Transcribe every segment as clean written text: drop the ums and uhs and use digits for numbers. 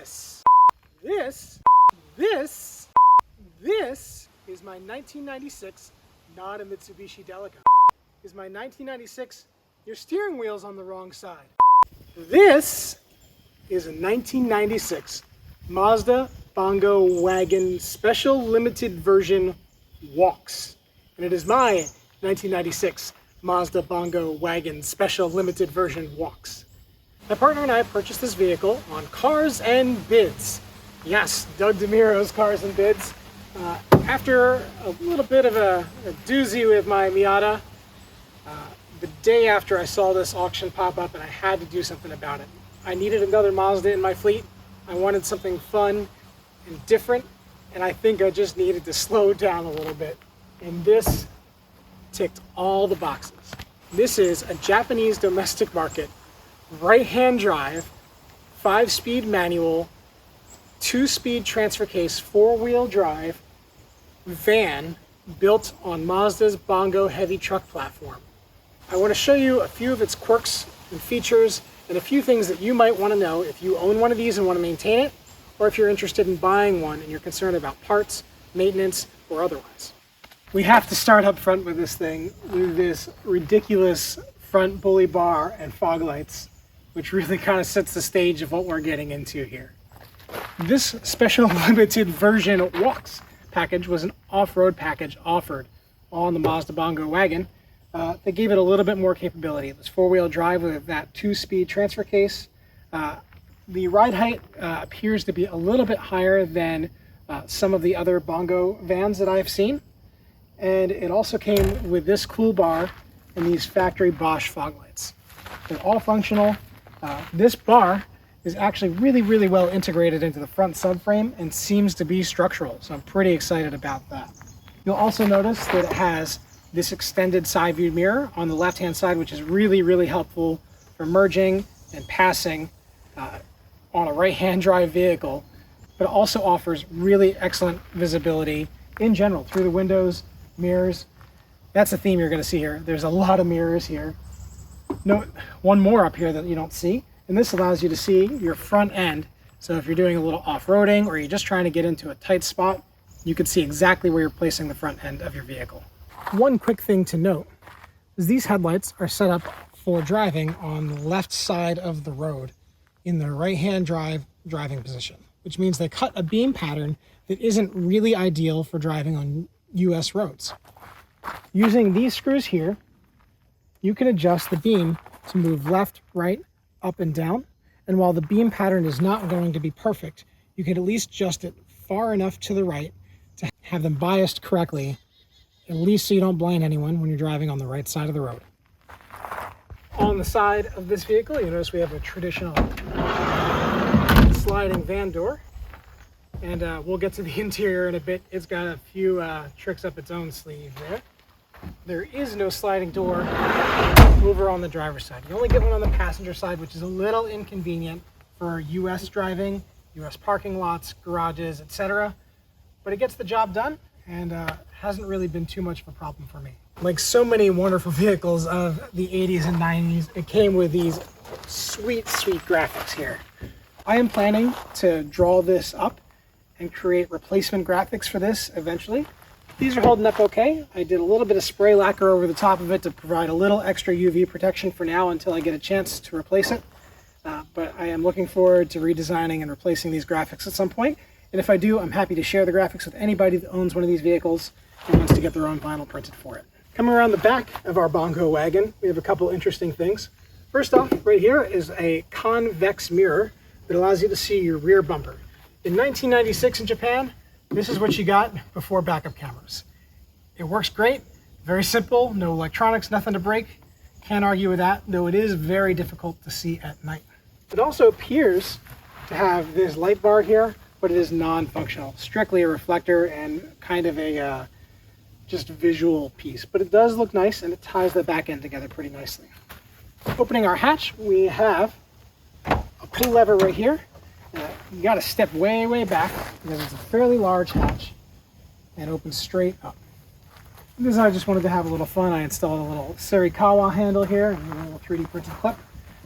This is my 1996, not a Mitsubishi Delica. Is my 1996, your steering wheel's on the wrong side. This is a 1996 Mazda Bongo Wagon Special Limited Version Waux. And it is my 1996 Mazda Bongo Wagon Special Limited Version Waux. My partner and I purchased this vehicle on Cars and Bids. Yes, Doug DeMiro's Cars and Bids. After a little bit of a doozy with my Miata, the day after I saw this auction pop up and I had to do something about it. I needed another Mazda in my fleet. I wanted something fun and different, and I think I just needed to slow down a little bit. And this ticked all the boxes. This is a Japanese domestic market, right-hand drive, 5-speed manual, 2-speed transfer case, 4-wheel drive van built on Mazda's Bongo heavy truck platform. I want to show you a few of its quirks and features and a few things that you might want to know if you own one of these and want to maintain it, or if you're interested in buying one and you're concerned about parts, maintenance, or otherwise. We have to start up front with this thing with this ridiculous front bully bar and fog lights, which really kind of sets the stage of what we're getting into here. This special limited version Waux package was an off-road package offered on the Mazda Bongo Wagon. They gave it a little bit more capability. It was 4-wheel drive with that 2-speed transfer case. The ride height appears to be a little bit higher than some of the other Bongo vans that I've seen. And it also came with this cool bar and these factory Bosch fog lights. They're all functional. This bar is actually really well integrated into the front subframe and seems to be structural, so I'm pretty excited about that. You'll also notice that it has this extended side view mirror on the left hand side, which is really helpful for merging and passing on a right hand drive vehicle, but it also offers really excellent visibility in general through the windows, mirrors. That's a theme you're going to see here. There's a lot of mirrors here. Note one more up here that you don't see, and this allows you to see your front end. So if you're doing a little off-roading or you're just trying to get into a tight spot, you can see exactly where you're placing the front end of your vehicle. One quick thing to note is these headlights are set up for driving on the left side of the road in the right-hand driving position, which means they cut a beam pattern that isn't really ideal for driving on US roads. Using these screws here, you can adjust the beam to move left, right, up and down. And while the beam pattern is not going to be perfect, you can at least adjust it far enough to the right to have them biased correctly, at least so you don't blind anyone when you're driving on the right side of the road. On the side of this vehicle, you notice we have a traditional sliding van door. And we'll get to the interior in a bit. It's got a few tricks up its own sleeve there. There is no sliding door over on the driver's side. You only get one on the passenger side, which is a little inconvenient for US driving, US parking lots, garages, etc. But it gets the job done and hasn't really been too much of a problem for me. Like so many wonderful vehicles of the 80s and 90s, it came with these sweet graphics here. I am planning to draw this up and create replacement graphics for this eventually. These are holding up okay. I did a little bit of spray lacquer over the top of it to provide a little extra UV protection for now until I get a chance to replace it. But I am looking forward to redesigning and replacing these graphics at some point. And if I do, I'm happy to share the graphics with anybody that owns one of these vehicles and wants to get their own vinyl printed for it. Coming around the back of our Bongo Wagon, we have a couple interesting things. First off, right here is a convex mirror that allows you to see your rear bumper. In 1996 in Japan, this is what you got before backup cameras. It works great, very simple, no electronics, nothing to break. Can't argue with that, though it is very difficult to see at night. It also appears to have this light bar here, but it is non-functional, strictly a reflector and kind of a just visual piece. But it does look nice and it ties the back end together pretty nicely. Opening our hatch, we have a pull lever right here. You got to step way back because it's a fairly large hatch and opens straight up. This I just wanted to have a little fun. I installed a little Surikawa handle here and a little 3D printed clip.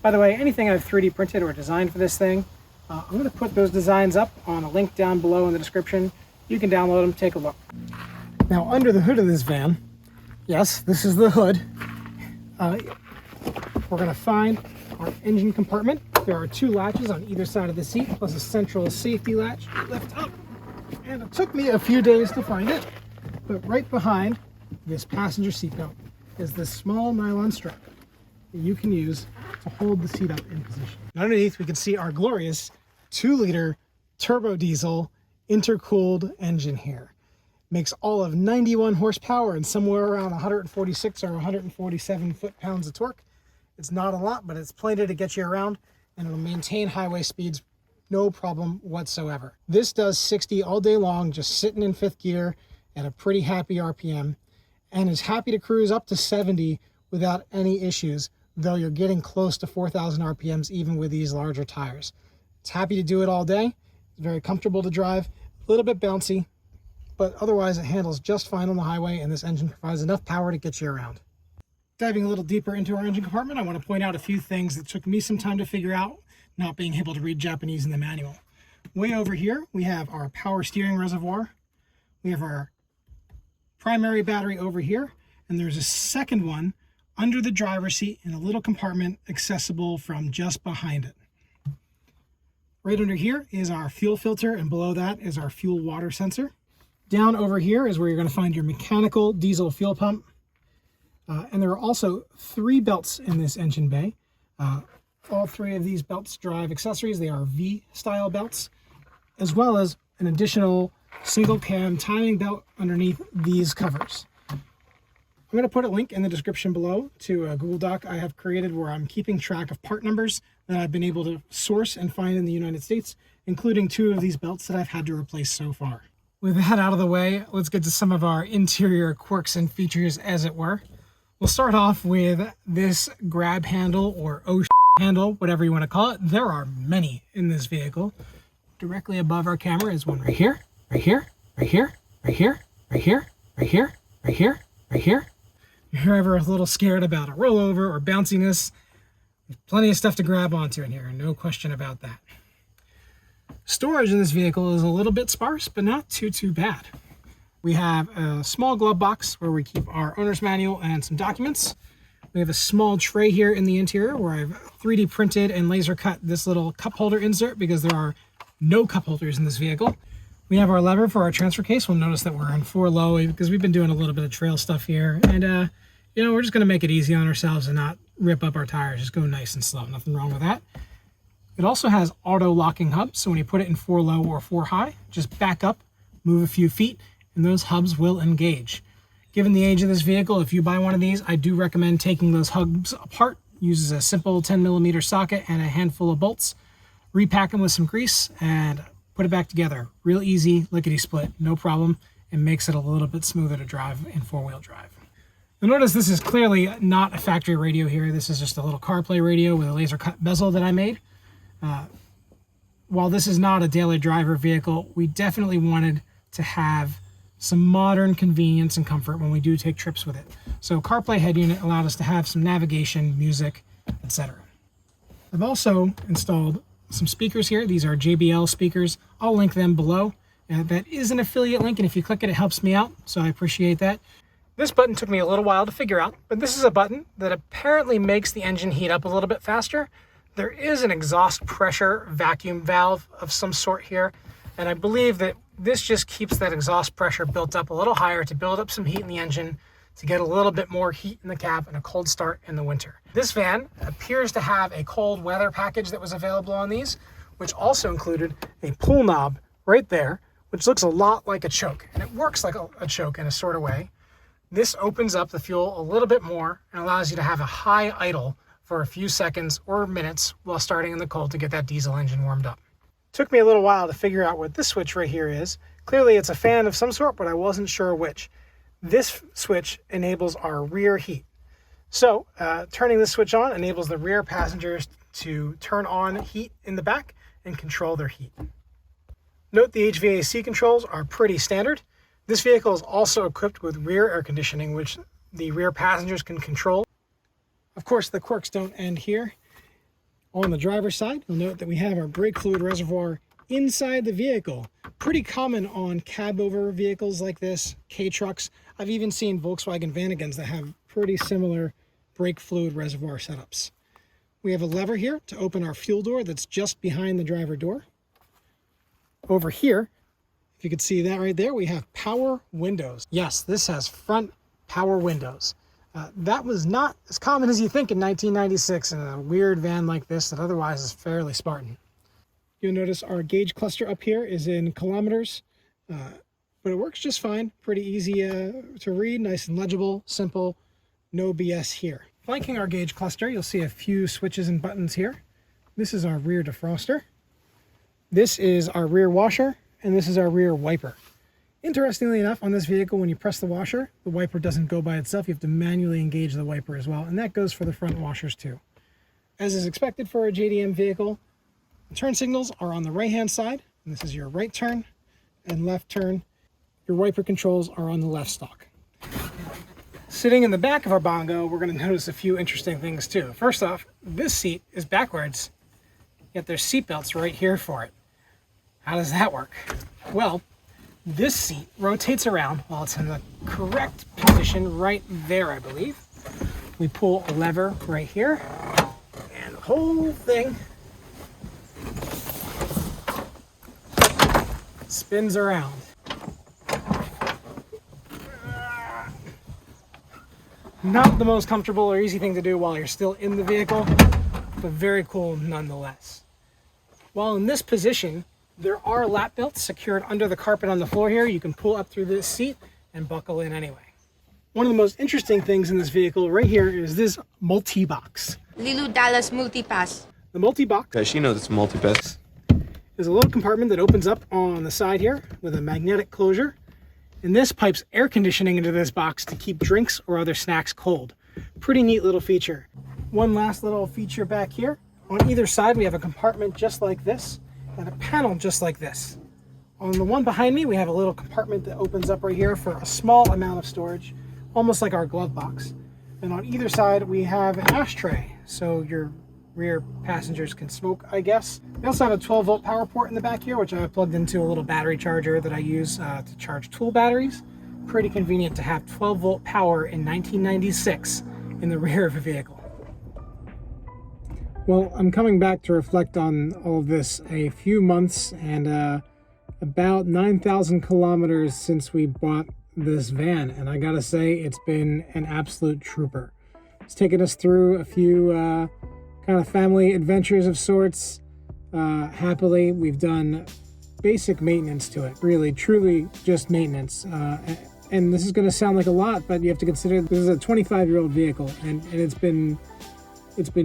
By the way, anything I've 3D printed or designed for this thing I'm going to put those designs up on a link down below in the description. You can download them, take a look. Now, under the hood of this van, yes, this is the hood, we're going to find our engine compartment. There are 2 latches on either side of the seat, plus a central safety latch. Lift up. And it took me a few days to find it, but right behind this passenger seat belt is this small nylon strap that you can use to hold the seat up in position. Underneath, we can see our glorious 2-liter turbo diesel intercooled engine here. Makes all of 91 horsepower and somewhere around 146 or 147 foot-pounds of torque. It's not a lot, but it's plenty to get you around, and it'll maintain highway speeds no problem whatsoever. This does 60 all day long, just sitting in 5th gear at a pretty happy RPM, and is happy to cruise up to 70 without any issues, though you're getting close to 4,000 RPMs even with these larger tires. It's happy to do it all day. It's very comfortable to drive, a little bit bouncy, but otherwise it handles just fine on the highway, and this engine provides enough power to get you around. Diving a little deeper into our engine compartment, I want to point out a few things that took me some time to figure out, not being able to read Japanese in the manual. Way over here, we have our power steering reservoir. We have our primary battery over here, and there's a second one under the driver's seat in a little compartment accessible from just behind it. Right under here is our fuel filter, and below that is our fuel water sensor. Down over here is where you're going to find your mechanical diesel fuel pump. And there are also 3 belts in this engine bay. All 3 of these belts drive accessories. They are V-style belts, as well as an additional single cam timing belt underneath these covers. I'm going to put a link in the description below to a Google Doc I have created where I'm keeping track of part numbers that I've been able to source and find in the United States, including 2 of these belts that I've had to replace so far. With that out of the way, let's get to some of our interior quirks and features, as it were. We'll start off with this grab handle, or handle, whatever you want to call it. There are many in this vehicle. Directly above our camera is one right here, right here, right here, right here, right here, right here, right here, right here. If you're ever a little scared about a rollover or bounciness, there's plenty of stuff to grab onto in here, no question about that. Storage in this vehicle is a little bit sparse, but not too bad. We have a small glove box where we keep our owner's manual and some documents. We have a small tray here in the interior where I've 3D printed and laser cut this little cup holder insert because there are no cup holders in this vehicle. We have our lever for our transfer case. We'll notice that we're in 4 low because we've been doing a little bit of trail stuff here. And, we're just going to make it easy on ourselves and not rip up our tires. Just go nice and slow. Nothing wrong with that. It also has auto locking hubs. So when you put it in 4 low or 4 high, just back up, move a few feet, and those hubs will engage. Given the age of this vehicle, if you buy one of these, I do recommend taking those hubs apart. Uses a simple 10mm socket and a handful of bolts. Repack them with some grease and put it back together. Real easy, lickety split, no problem, and makes it a little bit smoother to drive in 4-wheel drive. You'll notice this is clearly not a factory radio here. This is just a little CarPlay radio with a laser cut bezel that I made. While this is not a daily driver vehicle, we definitely wanted to have some modern convenience and comfort when we do take trips with it. So CarPlay head unit allowed us to have some navigation, music, etc. I've also installed some speakers here. These are JBL speakers. I'll link them below. That is an affiliate link, and if you click it, it helps me out, so I appreciate that. This button took me a little while to figure out, but this is a button that apparently makes the engine heat up a little bit faster. There is an exhaust pressure vacuum valve of some sort here, and I believe that this just keeps that exhaust pressure built up a little higher to build up some heat in the engine to get a little bit more heat in the cab and a cold start in the winter. This van appears to have a cold weather package that was available on these, which also included a pull knob right there, which looks a lot like a choke, and it works like a choke in a sort of way. This opens up the fuel a little bit more and allows you to have a high idle for a few seconds or minutes while starting in the cold to get that diesel engine warmed up. Took me a little while to figure out what this switch right here is. Clearly it's a fan of some sort, but I wasn't sure which. This switch enables our rear heat. So turning this switch on enables the rear passengers to turn on heat in the back and control their heat. Note the HVAC controls are pretty standard. This vehicle is also equipped with rear air conditioning, which the rear passengers can control. Of course, the quirks don't end here. On the driver's side, you'll note that we have our brake fluid reservoir inside the vehicle. Pretty common on cab-over vehicles like this, K-trucks. I've even seen Volkswagen Vanagons that have pretty similar brake fluid reservoir setups. We have a lever here to open our fuel door that's just behind the driver door. Over here, if you could see that right there, we have power windows. Yes, this has front power windows. That was not as common as you think in 1996 in a weird van like this that otherwise is fairly Spartan. You'll notice our gauge cluster up here is in kilometers, but it works just fine. Pretty easy to read, nice and legible, simple, no BS here. Flanking our gauge cluster, you'll see a few switches and buttons here. This is our rear defroster. This is our rear washer, and this is our rear wiper. Interestingly enough, on this vehicle, when you press the washer, the wiper doesn't go by itself. You have to manually engage the wiper as well, and that goes for the front washers too. As is expected for a JDM vehicle, the turn signals are on the right-hand side, and this is your right turn and left turn. Your wiper controls are on the left stalk. Sitting in the back of our Bongo, we're going to notice a few interesting things too. First off, this seat is backwards, yet there's seat belts right here for it. How does that work? Well, this seat rotates around while it's in the correct position right there, I believe. We pull a lever right here, and the whole thing spins around. Not the most comfortable or easy thing to do while you're still in the vehicle, but very cool nonetheless. While in this position, there are lap belts secured under the carpet on the floor here. You can pull up through this seat and buckle in anyway. One of the most interesting things in this vehicle right here is this multi-box. Lilu Dallas Multipass. The multi-box. Yeah, she knows it's multi-pass. There's a little compartment that opens up on the side here with a magnetic closure. And this pipes air conditioning into this box to keep drinks or other snacks cold. Pretty neat little feature. One last little feature back here. On either side, we have a compartment just like this and a panel just like this. On the one behind me, we have a little compartment that opens up right here for a small amount of storage, almost like our glove box. And on either side, we have an ashtray, so your rear passengers can smoke, I guess. We also have a 12-volt power port in the back here, which I have plugged into a little battery charger that I use to charge tool batteries. Pretty convenient to have 12-volt power in 1996 in the rear of a vehicle. Well, I'm coming back to reflect on all of this a few months and about 9,000 kilometers since we bought this van, and I gotta say it's been an absolute trooper. It's taken us through a few kind of family adventures of sorts. Happily, we've done basic maintenance to it, really, truly just maintenance. And this is going to sound like a lot, but you have to consider this is a 25-year-old vehicle, and it's been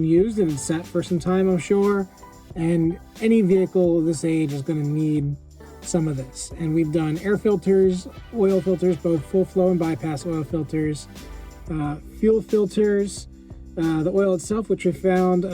used and it's sat for some time, I'm sure. And any vehicle of this age is going to need some of this. And we've done air filters, oil filters, both full flow and bypass oil filters, fuel filters, the oil itself, which we found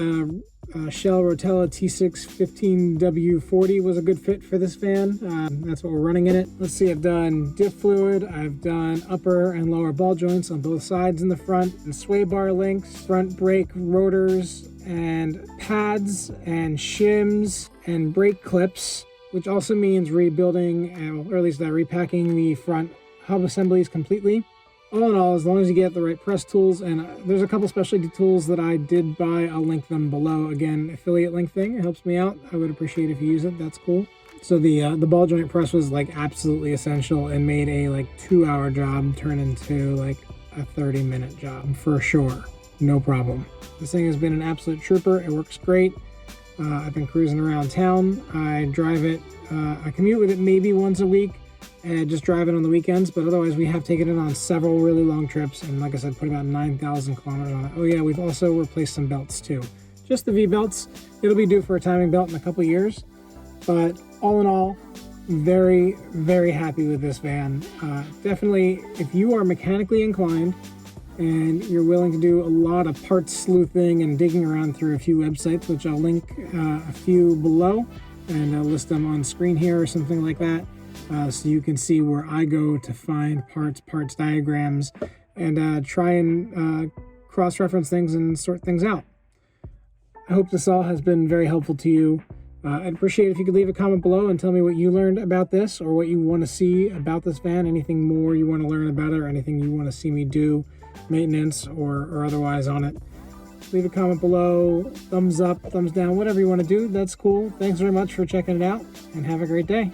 Shell Rotella T6 15W40 was a good fit for this van. That's what we're running in it. Let's see, I've done diff fluid, I've done upper and lower ball joints on both sides in the front, and sway bar links, front brake rotors, and pads, and shims, and brake clips, which also means rebuilding, or at least repacking the front hub assemblies completely. All in all, as long as you get the right press tools, and there's a couple specialty tools that I did buy, I'll link them below. Again, affiliate link thing, it helps me out. I would appreciate if you use it, that's cool. So the ball joint press was like absolutely essential and made a like 2-hour job turn into like a 30-minute job for sure, no problem. This thing has been an absolute trooper, it works great. I've been cruising around town, I drive it, I commute with it maybe once a week, and just drive it on the weekends, but otherwise we have taken it on several really long trips, and like I said, put about 9,000 kilometers on it. Oh yeah, we've also replaced some belts too. Just the V-belts. It'll be due for a timing belt in a couple years, but all in all, very, very happy with this van. Definitely, if you are mechanically inclined and you're willing to do a lot of parts sleuthing and digging around through a few websites, which I'll link a few below, and I'll list them on screen here or something like that. So you can see where I go to find parts diagrams, and try and cross-reference things and sort things out. I hope this all has been very helpful to you. I'd appreciate it if you could leave a comment below and tell me what you learned about this or what you want to see about this van, anything more you want to learn about it or anything you want to see me do, maintenance or otherwise on it. Leave a comment below, thumbs up, thumbs down, whatever you want to do, that's cool. Thanks very much for checking it out and have a great day.